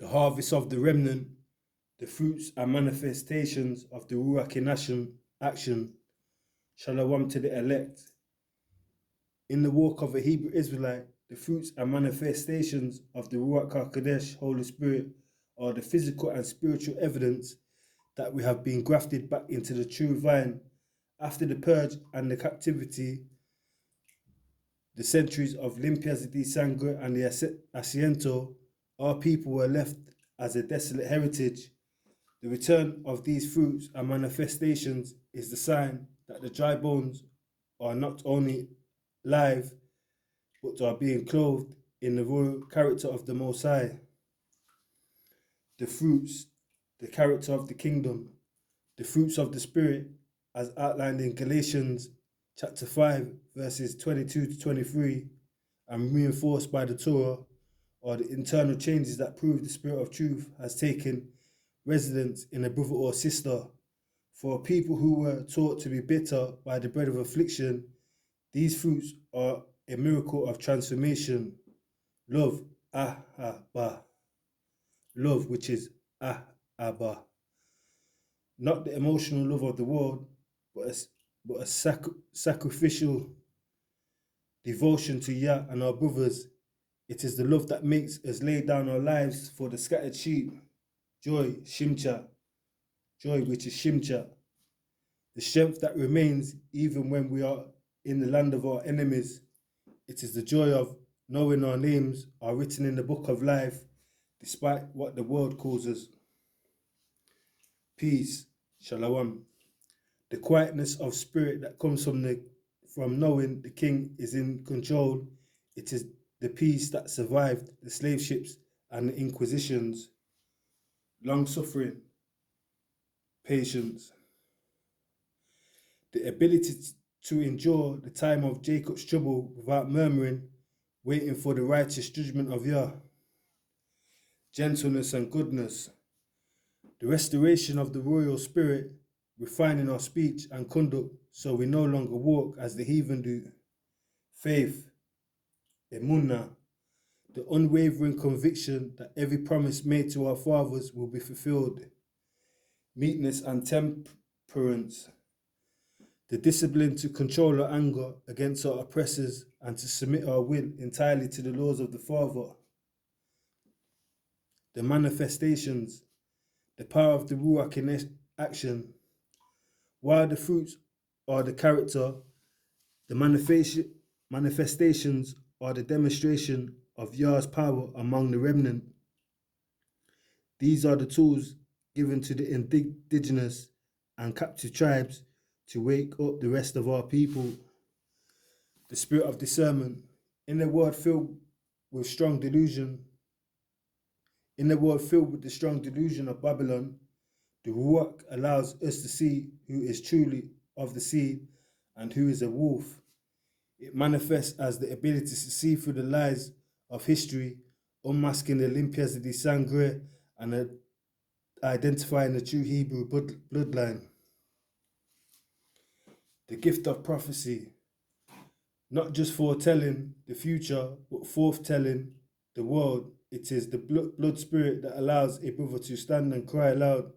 the harvest of the remnant, the fruits and manifestations of the Ruach in action, Shalom to the elect. In the walk of a Hebrew Israelite, the fruits and manifestations of the Ruach HaKodesh, Holy Spirit, are the physical and spiritual evidence that we have been grafted back into the true vine. After the purge and the captivity, the centuries of limpias de sangre and the asiento, our people were left as a desolate heritage. The return of these fruits and manifestations is the sign that the dry bones are not only live, but are being clothed in the royal character of the Most High. The fruits, the character of the kingdom, the fruits of the Spirit, as outlined in Galatians chapter 5, verses 22 to 23, and reinforced by the Torah, are the internal changes that prove the Spirit of truth has taken residence in a brother or sister. For people who were taught to be bitter by the bread of affliction, these fruits are a miracle of transformation. Love, ahaba. Love, which is ahaba. Not the emotional love of the world, but a sacrificial devotion to Yah and our brothers. It is the love that makes us lay down our lives for the scattered sheep. Joy, shimcha. Joy, which is shimcha. The strength that remains even when we are in the land of our enemies. It is the joy of knowing our names are written in the book of life, despite what the world calls us. Peace, shalom. The quietness of spirit that comes from knowing the king is in control. It is the peace that survived the slave ships and the inquisitions. Long suffering, patience. The ability to endure the time of Jacob's trouble without murmuring, waiting for the righteous judgment of Yah. Gentleness and goodness. The restoration of the royal spirit, refining our speech and conduct so we no longer walk as the heathen do. Faith, emunah, the unwavering conviction that every promise made to our fathers will be fulfilled. Meekness and temperance, the discipline to control our anger against our oppressors and to submit our will entirely to the laws of the Father. The manifestations, the power of the Ruach in action. While the fruits are the character, the manifestations are the demonstration of Yah's power among the remnant. These are the tools given to the indigenous and captive tribes to wake up the rest of our people. The spirit of discernment. In a world filled with the strong delusion of Babylon, the Ruach allows us to see who is truly of the seed and who is a wolf. It manifests as the ability to see through the lies of history, unmasking the limpias de sangre and identifying the true Hebrew bloodline. The gift of prophecy, not just foretelling the future, but forthtelling the world. It is the blood spirit that allows a brother to stand and cry aloud,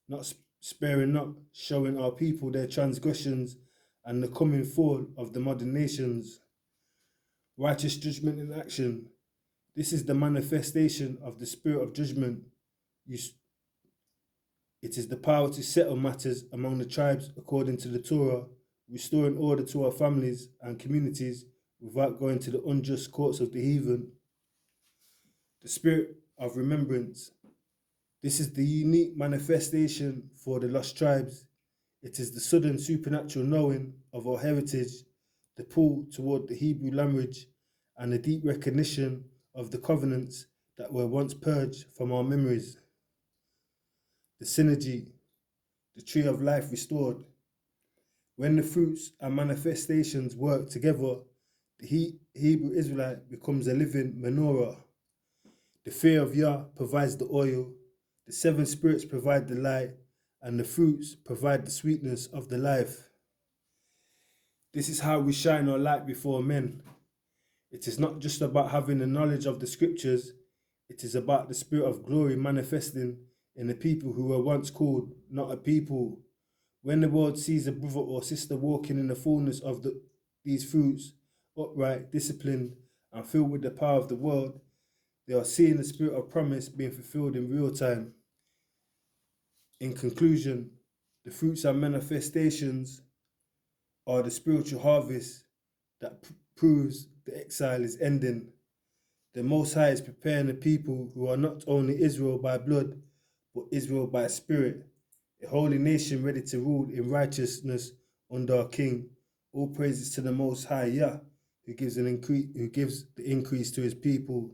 not sparing not, showing our people their transgressions and the coming fall of the modern nations. Righteous judgment in action. This is the manifestation of the spirit of judgment. It is the power to settle matters among the tribes according to the Torah, restoring order to our families and communities without going to the unjust courts of the heathen. The spirit of remembrance. This is the unique manifestation for the lost tribes. It is the sudden supernatural knowing of our heritage, the pull toward the Hebrew language, and the deep recognition of the covenants that were once purged from our memories. The synergy, the tree of life restored. When the fruits and manifestations work together, the Hebrew Israelite becomes a living menorah. The fear of Yah provides the oil, the seven spirits provide the light, and the fruits provide the sweetness of the life. This is how we shine our light before men. It is not just about having the knowledge of the scriptures, It is about the spirit of glory manifesting in the people who were once called not a people. When the world sees a brother or sister walking in the fullness of these fruits, upright, disciplined, and filled with the power of the world, they are seeing the spirit of promise being fulfilled in real time. In conclusion, the fruits and manifestations are the spiritual harvest that proves the exile is ending. The Most High is preparing a people who are not only Israel by blood, but Israel by spirit, a holy nation ready to rule in righteousness under our King. All praises to the Most High, Yah, who gives the increase to his people.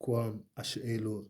Kwam Asher Lord.